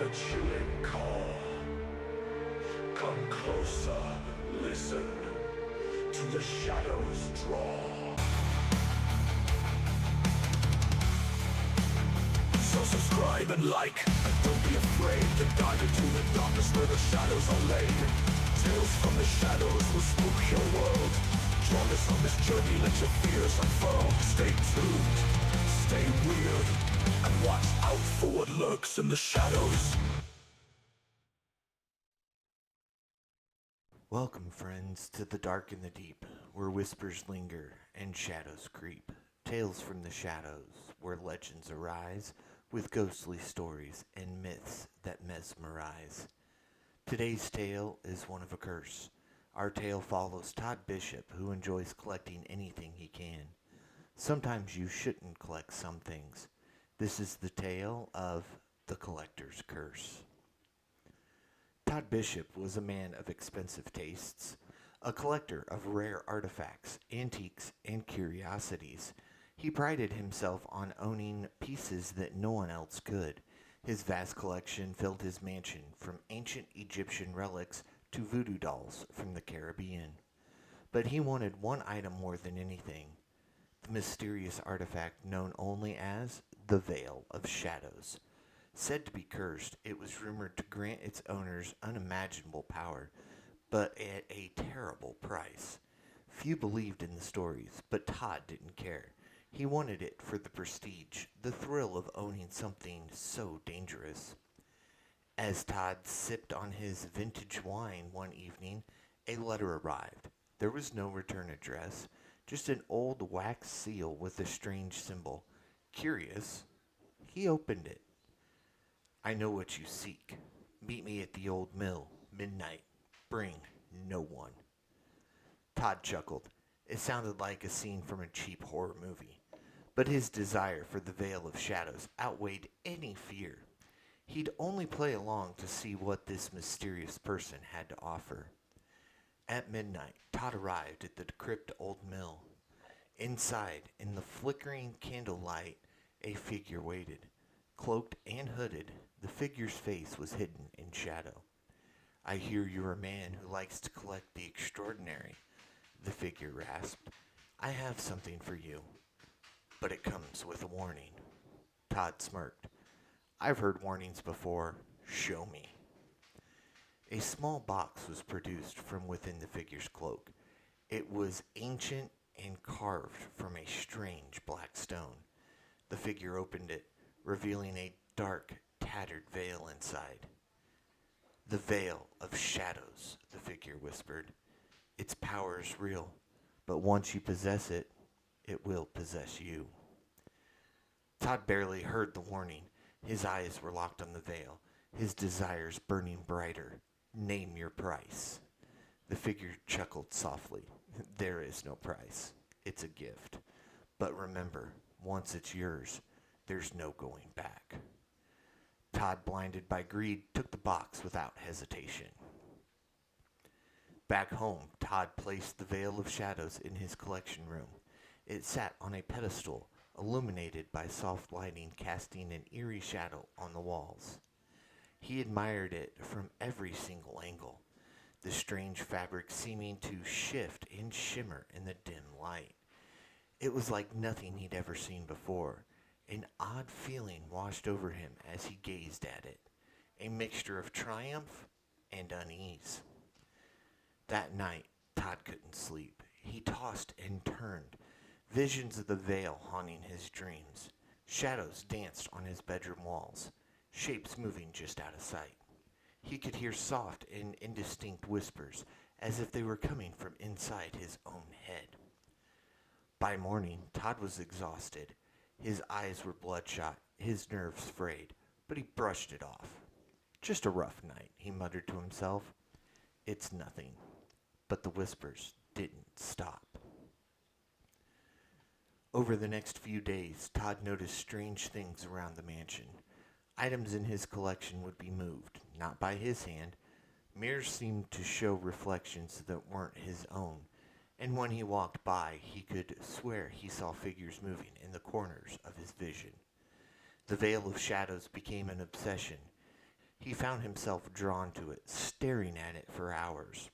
the chilling call. Come closer, listen to the shadows draw. So subscribe and like, and don't be afraid to dive into the darkness where the shadows are laid. Tales from the shadows will spook your world. Join us on this journey, let your fears unfurl. Stay tuned, stay weird, and watch out for what lurks in the shadows. Welcome, friends, to the dark and the deep, where whispers linger and shadows creep. Tales from the shadows, where legends arise, with ghostly stories and myths that mesmerize. Today's tale is one of a curse. Our tale follows Todd Bishop, who enjoys collecting anything he can. Sometimes you shouldn't collect some things. This is the tale of the collector's curse. Todd Bishop was a man of expensive tastes, a collector of rare artifacts, antiques, and curiosities. He prided himself on owning pieces that no one else could. His vast collection filled his mansion, from ancient Egyptian relics to voodoo dolls from the Caribbean. But he wanted one item more than anything: the mysterious artifact known only as the Veil of Shadows. Said to be cursed, it was rumored to grant its owners unimaginable power, but at a terrible price. Few believed in the stories, but Todd didn't care. He wanted it for the prestige, the thrill of owning something so dangerous. As Todd sipped on his vintage wine one evening, a letter arrived. There was no return address, just an old wax seal with a strange symbol. Curious, he opened it. "I know what you seek. Meet me at the old mill, midnight. Bring no one." Todd chuckled. It sounded like a scene from a cheap horror movie. But his desire for the Veil of Shadows outweighed any fear. He'd only play along to see what this mysterious person had to offer. At midnight, Todd arrived at the decrepit old mill. Inside, in the flickering candlelight, a figure waited. Cloaked and hooded, the figure's face was hidden in shadow. "I hear you're a man who likes to collect the extraordinary," the figure rasped. "I have something for you, but it comes with a warning." Todd smirked. "I've heard warnings before. Show me." A small box was produced from within the figure's cloak. It was ancient and carved from a strange black stone. The figure opened it, revealing a dark, tattered veil inside. "The Veil of Shadows," the figure whispered. "Its power is real, but once you possess it, it will possess you." Todd barely heard the warning. His eyes were locked on the veil, his desires burning brighter. "Name your price." The figure chuckled softly. "There is no price. It's a gift. But remember, once it's yours, there's no going back." Todd, blinded by greed, took the box without hesitation. Back home, Todd placed the Veil of Shadows in his collection room. It sat on a pedestal, illuminated by soft lighting casting an eerie shadow on the walls. He admired it from every single angle, the strange fabric seeming to shift and shimmer in the dim light. It was like nothing he'd ever seen before. An odd feeling washed over him as he gazed at it, a mixture of triumph and unease. That night, Todd couldn't sleep. He tossed and turned, visions of the veil haunting his dreams. Shadows danced on his bedroom walls, shapes moving just out of sight. He could hear soft and indistinct whispers, as if they were coming from inside his own head. By morning, Todd was exhausted. His eyes were bloodshot, his nerves frayed, but he brushed it off. "Just a rough night," he muttered to himself. "It's nothing." But the whispers didn't stop. Over the next few days, Todd noticed strange things around the mansion. Items in his collection would be moved, not by his hand. Mirrors seemed to show reflections that weren't his own, and when he walked by, he could swear he saw figures moving in the corners of his vision. The Veil of Shadows became an obsession. He found himself drawn to it, staring at it for hours.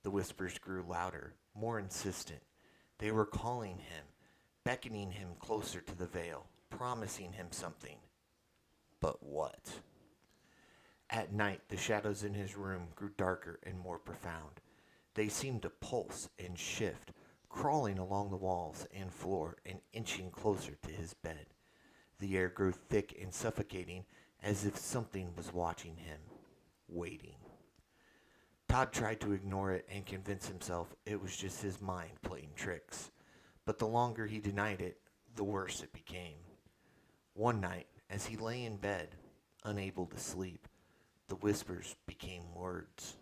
The whispers grew louder, more insistent. They were calling him, beckoning him closer to the veil, promising him something. But what? At night, the shadows in his room grew darker and more profound. They seemed to pulse and shift, crawling along the walls and floor and inching closer to his bed. The air grew thick and suffocating, as if something was watching him, waiting. Todd tried to ignore it and convince himself it was just his mind playing tricks. But the longer he denied it, the worse it became. One night, as he lay in bed, unable to sleep, the whispers became words.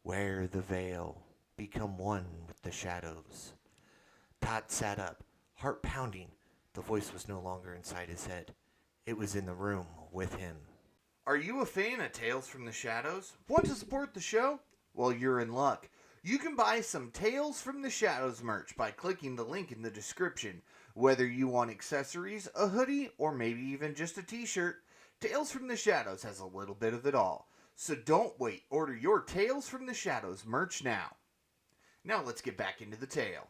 Wear the veil, become one with the shadows. Todd sat up, heart pounding. The voice was no longer inside his head. It was in the room with him. Are you a fan of Tales from the Shadows? Want to support the show? Well, you're in luck. You can buy some Tales from the Shadows merch by clicking the link in the description. Whether you want accessories, a hoodie, or maybe even just a t-shirt, Tales from the Shadows has a little bit of it all. So don't wait. Order your Tales from the Shadows merch now. Now let's get back into the tale.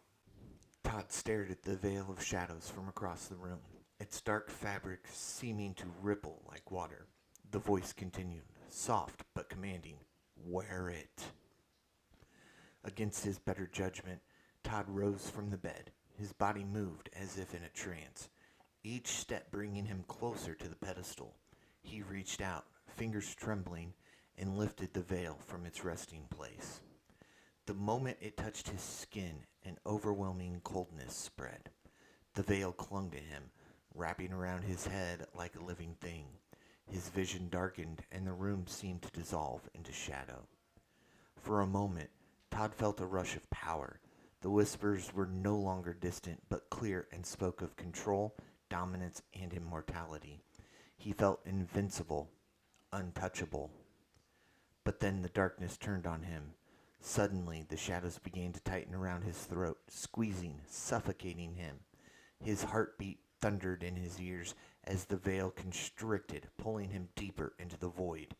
Todd stared at the veil of shadows from across the room, its dark fabric seeming to ripple like water. The voice continued, soft but commanding. Wear it. Against his better judgment, Todd rose from the bed. His body moved as if in a trance, each step bringing him closer to the pedestal. He reached out, fingers trembling, and lifted the veil from its resting place. The moment it touched his skin, an overwhelming coldness spread. The veil clung to him, wrapping around his head like a living thing. His vision darkened, and the room seemed to dissolve into shadow. For a moment, Todd felt a rush of power. The whispers were no longer distant, but clear and spoke of control, dominance, and immortality. He felt invincible, untouchable. But then the darkness turned on him. Suddenly, the shadows began to tighten around his throat, squeezing, suffocating him. His heartbeat thundered in his ears as the veil constricted, pulling him deeper into the void.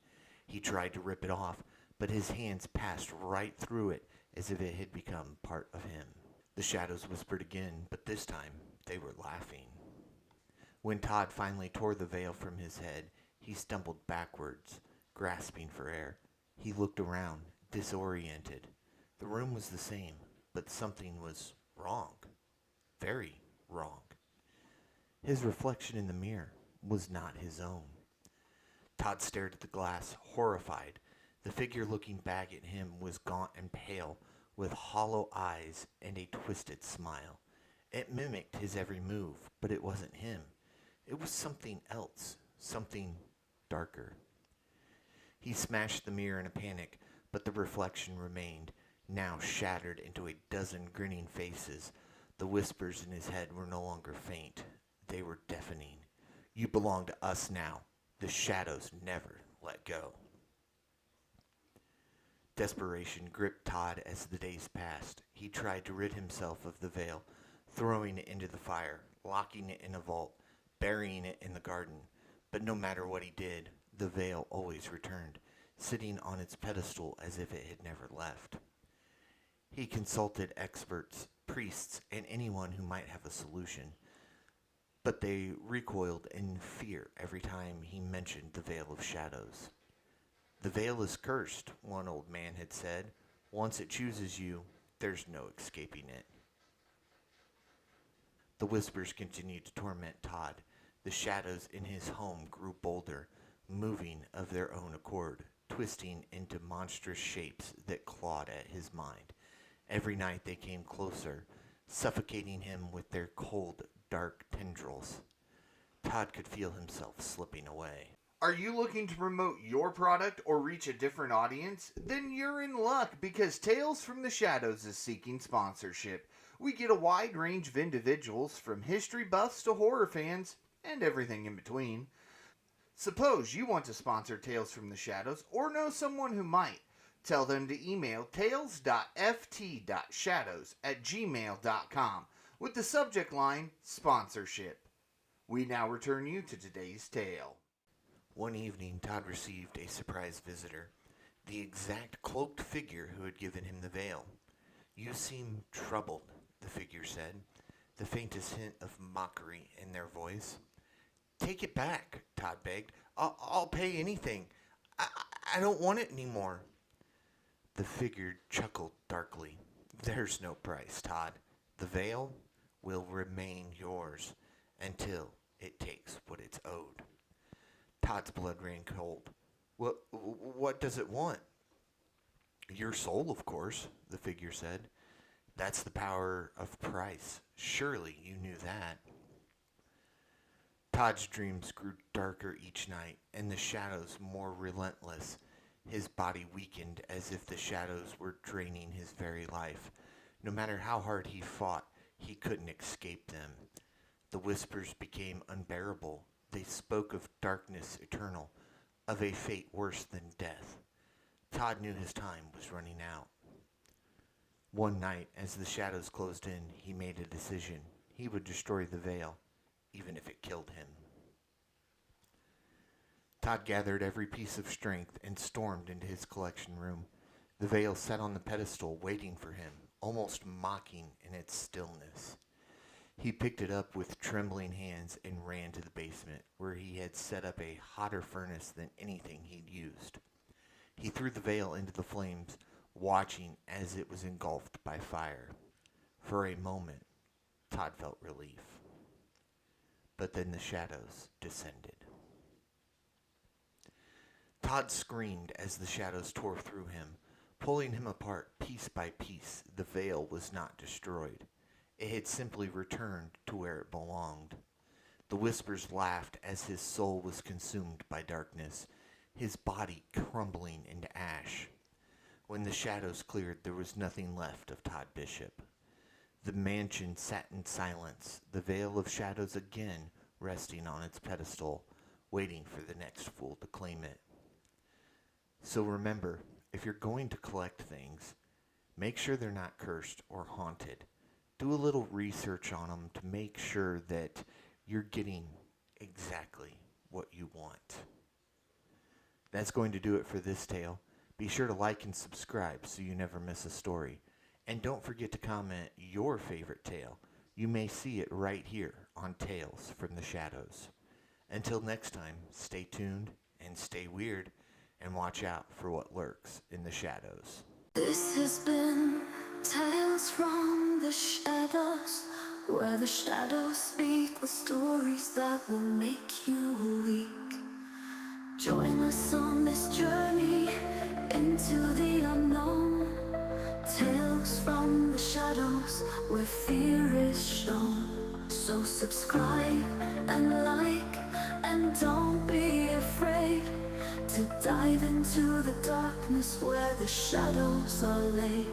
He tried to rip it off, but his hands passed right through it as if it had become part of him. The shadows whispered again, but this time they were laughing. When Todd finally tore the veil from his head, he stumbled backwards, grasping for air. He looked around, disoriented. The room was the same, but something was wrong. Very wrong. His reflection in the mirror was not his own. Todd stared at the glass, horrified. The figure looking back at him was gaunt and pale, with hollow eyes and a twisted smile. It mimicked his every move, but it wasn't him. It was something else, something darker. He smashed the mirror in a panic, but the reflection remained, now shattered into a dozen grinning faces. The whispers in his head were no longer faint. They were deafening. You belong to us now. The shadows never let go. Desperation gripped Todd as the days passed. He tried to rid himself of the veil, throwing it into the fire, locking it in a vault, burying it in the garden. But no matter what he did, the veil always returned, sitting on its pedestal as if it had never left. He consulted experts, priests, and anyone who might have a solution, but they recoiled in fear every time he mentioned the veil of shadows. The veil is cursed, one old man had said. Once it chooses you, there's no escaping it. The whispers continued to torment Todd. The shadows in his home grew bolder, moving of their own accord, twisting into monstrous shapes that clawed at his mind. Every night they came closer, suffocating him with their cold, dark tendrils. Todd could feel himself slipping away. Are you looking to promote your product or reach a different audience? Then you're in luck, because Tales from the Shadows is seeking sponsorship. We get a wide range of individuals, from history buffs to horror fans, and everything in between. Suppose you want to sponsor Tales from the Shadows, or know someone who might. Tell them to email tales.ft.shadows@gmail.com with the subject line, sponsorship. We now return you to today's tale. One evening, Todd received a surprise visitor, the exact cloaked figure who had given him the veil. "You seem troubled," the figure said, the faintest hint of mockery in their voice. "Take it back," Todd begged. I'll pay anything. I don't want it anymore." The figure chuckled darkly. "There's no price, Todd. The veil will remain yours until it takes what it's owed." Todd's blood ran cold. What does it want?" "Your soul, of course," the figure said. "That's the power of price. Surely you knew that." Todd's dreams grew darker each night, and the shadows more relentless. His body weakened as if the shadows were draining his very life. No matter how hard he fought, he couldn't escape them. The whispers became unbearable. They spoke of darkness eternal, of a fate worse than death. Todd knew his time was running out. One night, as the shadows closed in, he made a decision. He would destroy the veil, even if it killed him. Todd gathered every piece of strength and stormed into his collection room. The veil sat on the pedestal, waiting for him, almost mocking in its stillness. He picked it up with trembling hands and ran to the basement, where he had set up a hotter furnace than anything he'd used. He threw the veil into the flames, watching as it was engulfed by fire. For a moment, Todd felt relief. But then the shadows descended. Todd screamed as the shadows tore through him, pulling him apart piece by piece. The veil was not destroyed. It had simply returned to where it belonged. The whispers laughed as his soul was consumed by darkness, his body crumbling into ash. When the shadows cleared, there was nothing left of Todd Bishop. The mansion sat in silence, the veil of shadows again resting on its pedestal, waiting for the next fool to claim it. So remember, if you're going to collect things, make sure they're not cursed or haunted. Do a little research on them to make sure that you're getting exactly what you want. That's going to do it for this tale. Be sure to like and subscribe so you never miss a story. And don't forget to comment your favorite tale. You may see it right here on Tales from the Shadows. Until next time, stay tuned and stay weird, and watch out for what lurks in the shadows. This has been Tales from the Shadows, where the shadows speak the stories that will make you weak. Join us on this journey into the unknown. Tales from the shadows, where fear is shown. So subscribe and like, and don't be afraid to dive into the darkness where the shadows are laid.